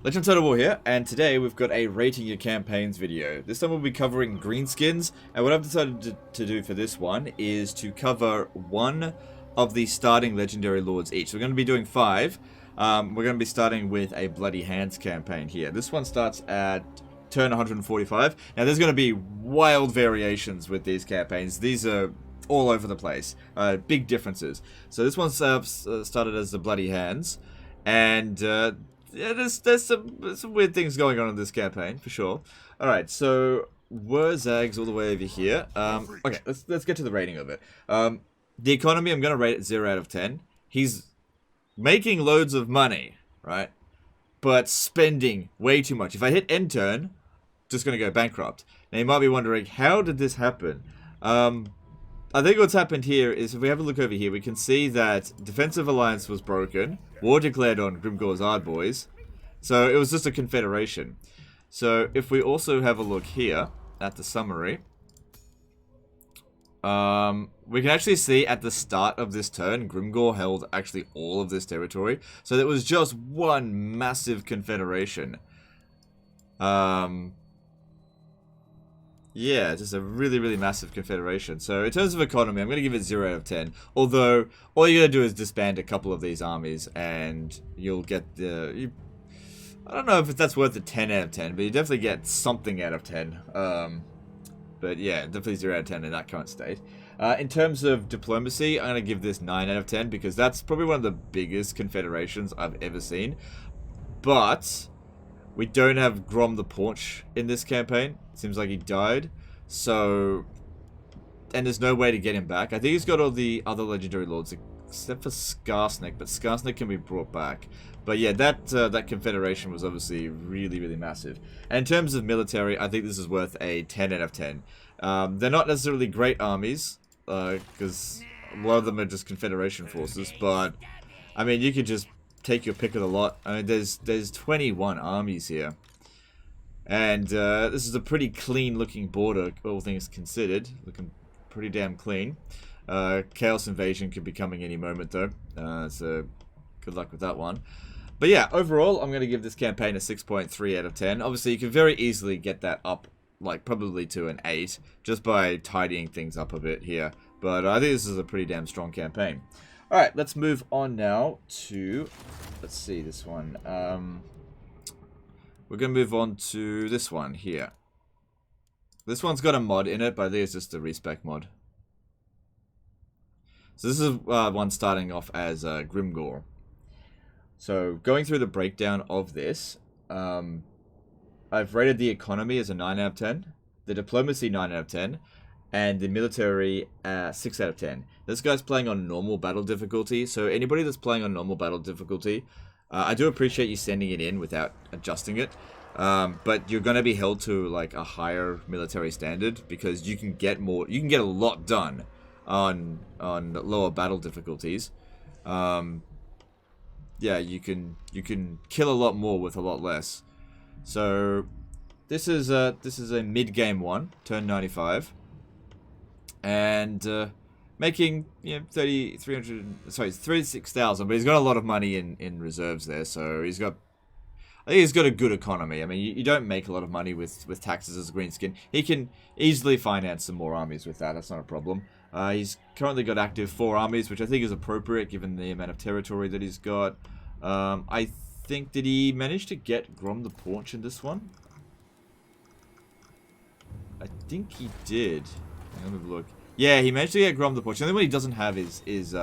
Legend Total War here, and today we've got a rating your campaigns video. This time we'll be covering greenskins, and what I've decided to do for this one is to cover one of the starting legendary lords each. So we're going to be doing 5. We're going to be starting with a Bloody Handz campaign here. This one starts at turn 145. Now there's going to be wild variations with these campaigns. These are all over the place. Big differences. So this one started as the Bloody Handz, and yeah, there's some weird things going on in this campaign, for sure. Alright, so Zags all the way over here. Okay, let's get to the rating of it. The economy, I'm going to rate it 0 out of 10. He's making loads of money, right? But spending way too much. If I hit end turn, just going to go bankrupt. Now you might be wondering, how did this happen? I think what's happened here is, if we have a look over here, we can see that Defensive Alliance was broken. War declared on Grimgor's Boys. So it was just a confederation. So if we also have a look here at the summary, we can actually see at the start of this turn, Grimgor held actually all of this territory. So there was just one massive confederation. Yeah, just a really massive confederation. So in terms of economy, I'm going to give it 0 out of 10. Although, all you got to do is disband a couple of these armies and you'll get the... I don't know if that's worth a 10 out of 10, but you definitely get something out of 10. But yeah, definitely 0 out of 10 in that current state. In terms of diplomacy, I'm going to give this 9 out of 10 because that's probably one of the biggest confederations I've ever seen. But we don't have Grom the Paunch in this campaign. Seems like he died. So, and there's no way to get him back. I think he's got all the other legendary lords except for Skarsnik, but Skarsnik can be brought back. But yeah, that confederation was obviously really massive. And in terms of military, I think this is worth a 10 out of 10. They're not necessarily great armies, because a lot of them are just confederation forces, but I mean, you could just take your pick of the lot. I mean, there's 21 armies here. And this is a pretty clean looking border, all things considered. Looking pretty damn clean. Chaos Invasion could be coming any moment though. So good luck with that one. But yeah, overall, I'm going to give this campaign a 6.3 out of 10. Obviously, you can very easily get that up, like probably to an 8, just by tidying things up a bit here. But I think this is a pretty damn strong campaign. Alright, let's move on now to, let's see, this one. We're going to move on to this one here. This one's got a mod in it, but I think it's just a respec mod. So this is one starting off as Grimgor. So going through the breakdown of this, I've rated the economy as a 9 out of 10, the diplomacy 9 out of 10, and the military 6 out of 10. This guy's playing on normal battle difficulty, so anybody that's playing on normal battle difficulty, I do appreciate you sending it in without adjusting it, but you're going to be held to like a higher military standard because you can get more, you can get a lot done on lower battle difficulties. Yeah, you can kill a lot more with a lot less. So this is a mid-game one, turn 95. And making, you know, 36,000, but he's got a lot of money in reserves there, so I think he's got a good economy. I mean, you don't make a lot of money with taxes as a greenskin. He can easily finance some more armies with that, that's not a problem. He's currently got active 4 armies, which I think is appropriate given the amount of territory that he's got. I think, did he manage to get Grom the Paunch in this one? I think he did. Let me have a look. Yeah, he managed to get Grom the Paunch. The only one he doesn't have is what's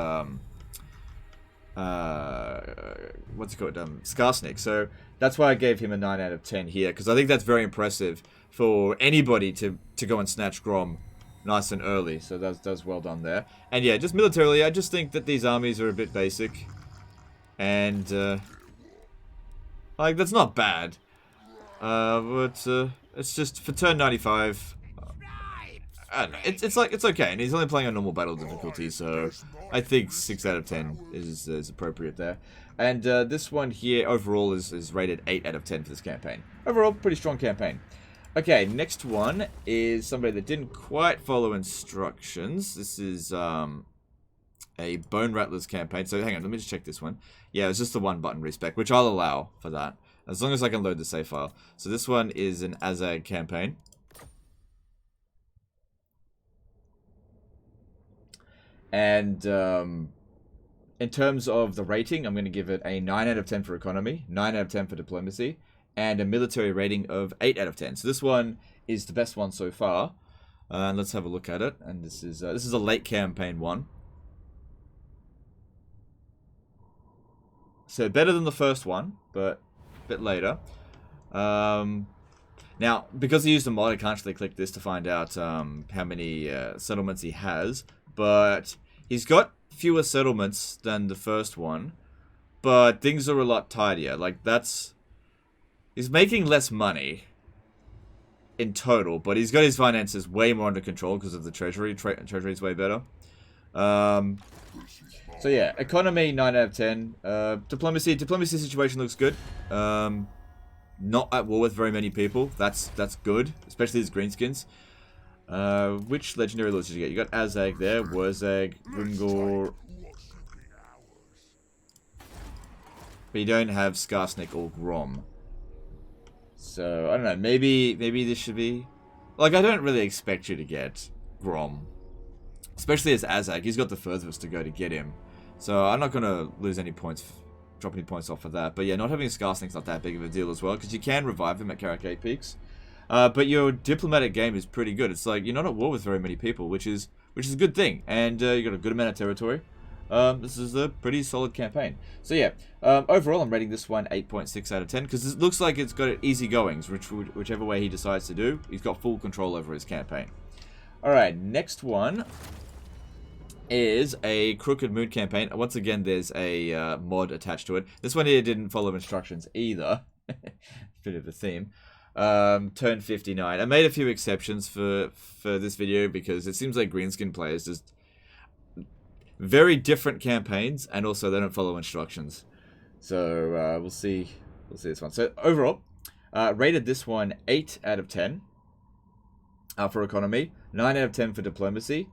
it called? Skarsnik. So that's why I gave him a 9 out of 10 here, because I think that's very impressive for anybody to go and snatch Grom nice and early. So that's well done there. And yeah, just militarily, I just think that these armies are a bit basic, and like that's not bad. But it's just for turn 95. I don't know, it's okay, and he's only playing on normal battle difficulty, so I think 6 out of 10 is appropriate there. And this one here overall is rated 8 out of 10 for this campaign. Overall, pretty strong campaign. Okay, next one is somebody that didn't quite follow instructions. This is a Bone Rattlers campaign. So hang on, let me just check this one. Yeah, it's just the 1 button respec, which I'll allow for that. As long as I can load the save file. So this one is an Azag campaign. And in terms of the rating, I'm going to give it a 9 out of 10 for economy, 9 out of 10 for diplomacy, and a military rating of 8 out of 10. So this one is the best one so far. And let's have a look at it. And this is a late campaign one. So better than the first one, but a bit later. Now, because he used a mod, I can't actually click this to find out how many settlements he has. But he's got fewer settlements than the first one. But things are a lot tidier. Like, he's making less money in total, but he's got his finances way more under control because of the treasury. Treasury's way better. So yeah, economy 9 out of 10. Diplomacy situation looks good. Not at war with very many people. That's good, especially his greenskins. Which legendary lords did you get? You got Azag there, Wurzag, Grimgor. But you don't have Skarsnik or Grom. So, I don't know, maybe this should be... Like, I don't really expect you to get Grom. Especially as Azag, he's got the furthest to go to get him. So, I'm not going to lose any points, drop any points off for that. But yeah, not having a Skarsnik's not that big of a deal as well, because you can revive him at Karakay Peaks. But your diplomatic game is pretty good. It's like, you're not at war with very many people, which is a good thing. And you got a good amount of territory. This is a pretty solid campaign. So yeah, overall I'm rating this one 8.6 out of 10 because it looks like it's got easy goings, whichever way he decides to do. He's got full control over his campaign. Alright, next one is a Crooked Moon campaign. Once again, there's a mod attached to it. This one here didn't follow instructions either. Bit of a theme. Turn 59. I made a few exceptions for this video because it seems like Greenskin players just... very different campaigns, and also they don't follow instructions. So, we'll see this one. So, overall, rated this one 8 out of 10 for economy, 9 out of 10 for diplomacy,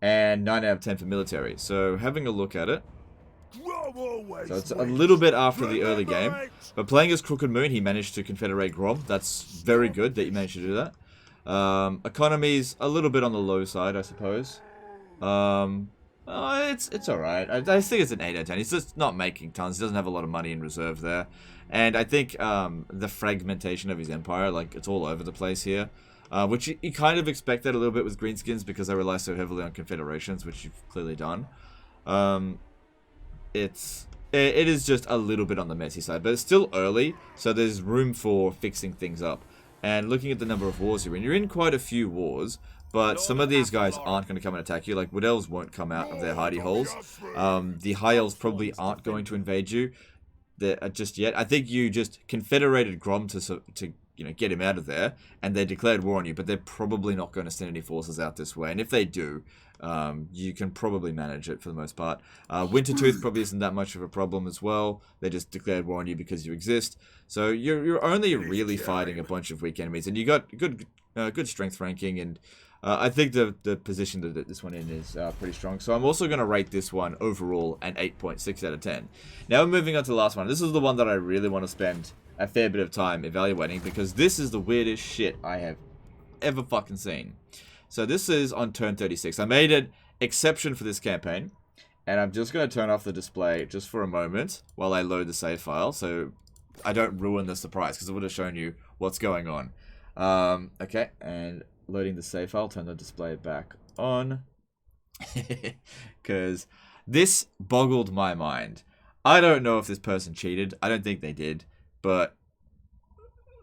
and 9 out of 10 for military. So, having a look at it. So, it's a little bit after the early game. But playing as Crooked Moon, he managed to confederate Grom. That's very good that you managed to do that. Economy's a little bit on the low side, I suppose. It's alright. I think it's an 8 out of 10. He's just not making tons. He doesn't have a lot of money in reserve there. And I think the fragmentation of his empire, like, it's all over the place here. Which you kind of expect that a little bit with Greenskins because they rely so heavily on confederations, which you've clearly done. It is just a little bit on the messy side, but it's still early, so there's room for fixing things up. And looking at the number of wars you're in quite a few wars. But some of these guys aren't going to come and attack you. Like, Wood Elves won't come out of their hidey holes. The High Elves probably aren't going to invade you just yet. I think you just confederated Grom to get him out of there. And they declared war on you. But they're probably not going to send any forces out this way. And if they do, you can probably manage it for the most part. Wintertooth probably isn't that much of a problem as well. They just declared war on you because you exist. So you're only really fighting a bunch of weak enemies. And you got good strength ranking, and I think the position that this one in is pretty strong. So I'm also going to rate this one overall an 8.6 out of 10. Now we're moving on to the last one. This is the one that I really want to spend a fair bit of time evaluating because this is the weirdest shit I have ever fucking seen. So this is on turn 36. I made an exception for this campaign, and I'm just going to turn off the display just for a moment while I load the save file so I don't ruin the surprise because it would have shown you what's going on. Okay, and loading the save file, turn the display back on. Because this boggled my mind. I don't know if this person cheated. I don't think they did. But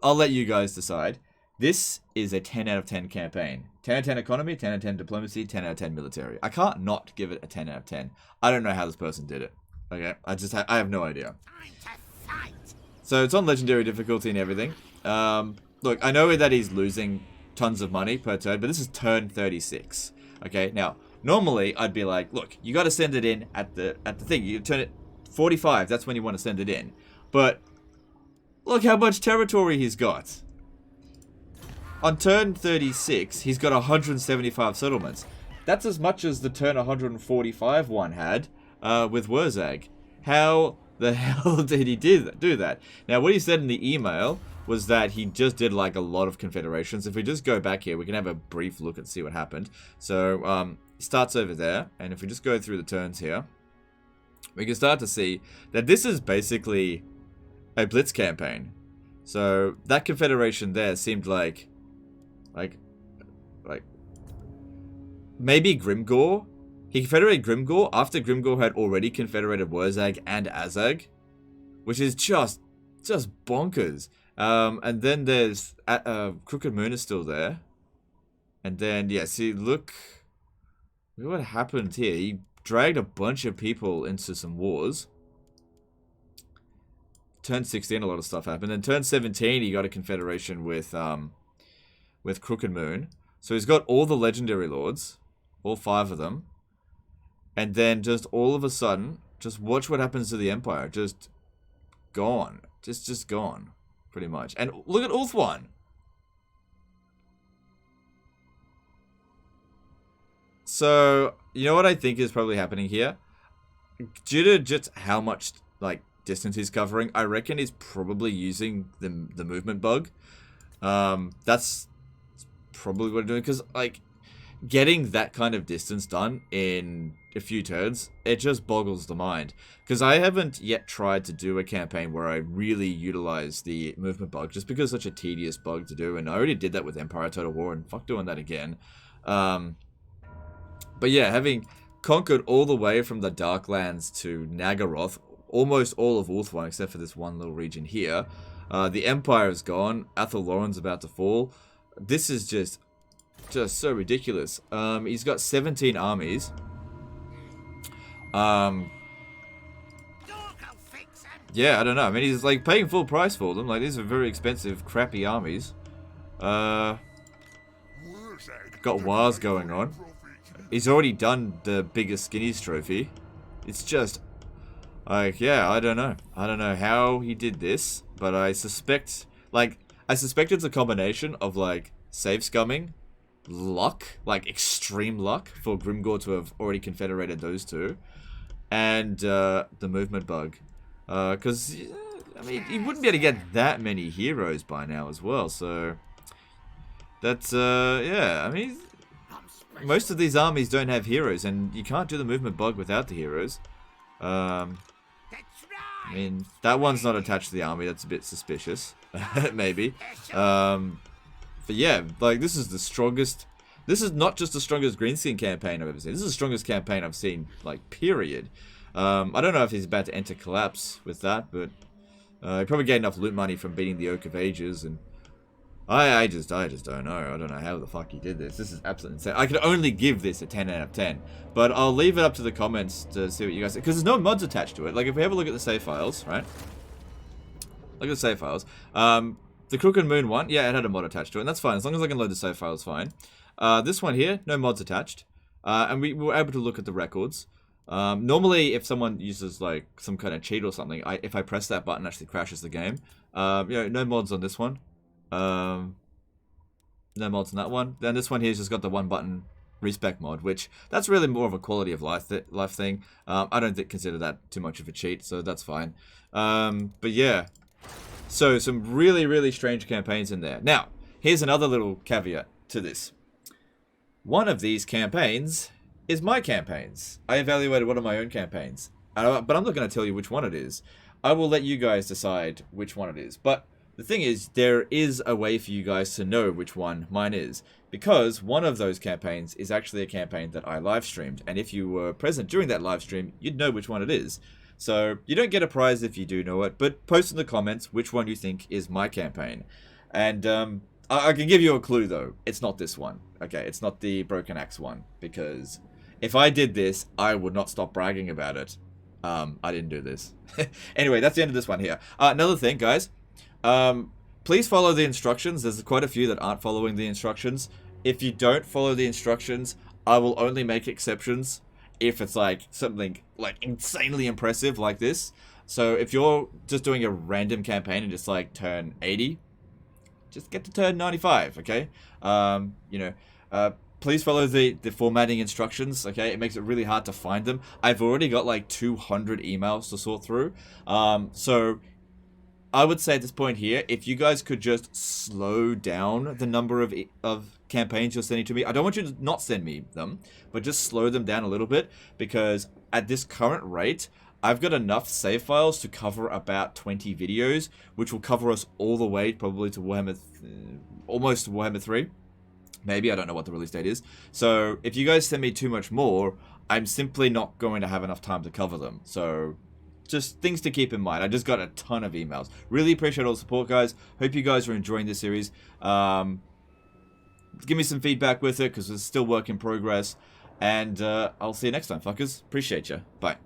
I'll let you guys decide. This is a 10 out of 10 campaign. 10 out of 10 economy, 10 out of 10 diplomacy, 10 out of 10 military. I can't not give it a 10 out of 10. I don't know how this person did it. Okay, I have no idea. So it's on legendary difficulty and everything. Look, I know that he's losing tons of money per turn, but this is turn 36. Okay, now normally I'd be like, look, you got to send it in at the thing. You turn it 45. That's when you want to send it in. But look how much territory he's got. On turn 36, he's got 175 settlements. That's as much as the turn 145 one had with Wurzag. How the hell did he do that? Now, what he said in the email was that he just did like a lot of confederations. If we just go back here, we can have a brief look and see what happened. So, starts over there, and if we just go through the turns here, we can start to see that this is basically a blitz campaign. So that confederation there seemed like maybe Grimgor. He confederated Grimgor after Grimgor had already confederated Wurzag and Azag, which is just bonkers. And then there's Crooked Moon is still there, and then yeah, see, look what happened here. He dragged a bunch of people into some wars. Turn 16, a lot of stuff happened. Then turn 17, he got a confederation with Crooked Moon. So he's got all the legendary lords, all 5 of them. And then just all of a sudden, just watch what happens to the Empire. Just gone. Just gone, pretty much. And look at Ulthuan. So, you know what I think is probably happening here? Due to just how much, like, distance he's covering, I reckon he's probably using the movement bug. That's probably what I'm doing, because, like, getting that kind of distance done in a few turns, it just boggles the mind. Because I haven't yet tried to do a campaign where I really utilize the movement bug, just because it's such a tedious bug to do, and I already did that with Empire Total War, and fuck doing that again. But yeah, having conquered all the way from the Darklands to Nagaroth, almost all of Ulthuan except for this one little region here, the Empire is gone, Athel Loren's about to fall. This is just so ridiculous. He's got 17 armies. Yeah, I don't know. I mean, he's like paying full price for them. Like, these are very expensive, crappy armies. Got wars going on. He's already done the biggest skinnies trophy. It's just, like, yeah, I don't know. I don't know how he did this, but I suspect it's a combination of, like, save scumming, luck, like extreme luck for Grimgor to have already confederated those two, and the movement bug. Because, I mean, you wouldn't be able to get that many heroes by now as well, so that's, yeah, I mean, most of these armies don't have heroes, and you can't do the movement bug without the heroes. I mean, that one's not attached to the army, that's a bit suspicious, maybe. But yeah, like, this is the strongest, this is not just the strongest Greenskin campaign I've ever seen, this is the strongest campaign I've seen, like, period. I don't know if he's about to enter Collapse with that, but he probably get enough loot money from beating the Oak of Ages, and I just don't know. I don't know how the fuck he did this. This is absolutely insane. I could only give this a 10 out of 10, but I'll leave it up to the comments to see what you guys think, because there's no mods attached to it. Like, if we have a look at the save files, right? Look at the save files. The Crooked Moon one, yeah, it had a mod attached to it, and that's fine. As long as I can load the save files, fine. This one here, no mods attached. And we were able to look at the records. Normally, if someone uses, like, some kind of cheat or something, if I press that button, it actually crashes the game. You know, no mods on this one. No mods on that one. Then this one here's just got the one button respec mod, which that's really more of a quality of life thing. I don't consider that too much of a cheat, so that's fine. But yeah, so some really strange campaigns in there. Now, here's another little caveat to this. One of these campaigns is my campaigns. I evaluated one of my own campaigns, but I'm not going to tell you which one it is. I will let you guys decide which one it is. But the thing is, there is a way for you guys to know which one mine is, because one of those campaigns is actually a campaign that I live streamed, and if you were present during that live stream, you'd know which one it is. So you don't get a prize if you do know it, but post in the comments which one you think is my campaign. And I can give you a clue though, it's not this one. Okay, it's not the Broken Axe one, because if I did this, I would not stop bragging about it. I didn't do this. Anyway, that's the end of this one here. Another thing, guys. Please follow the instructions. There's quite a few that aren't following the instructions. If you don't follow the instructions, I will only make exceptions if it's like something like insanely impressive like this. So if you're just doing a random campaign and just like turn 80, just get to turn 95, okay? You know, please follow the formatting instructions, okay? It makes it really hard to find them. I've already got like 200 emails to sort through. So I would say at this point here, if you guys could just slow down the number of campaigns you're sending to me. I don't want you to not send me them, but just slow them down a little bit, because at this current rate, I've got enough save files to cover about 20 videos, which will cover us all the way probably to Warhammer, almost to Warhammer 3. Maybe, I don't know what the release date is. So if you guys send me too much more, I'm simply not going to have enough time to cover them. So just things to keep in mind. I just got a ton of emails. Really appreciate all the support, guys. Hope you guys are enjoying this series. Give me some feedback with it, because it's still work in progress. And I'll see you next time, fuckers. Appreciate you. Bye.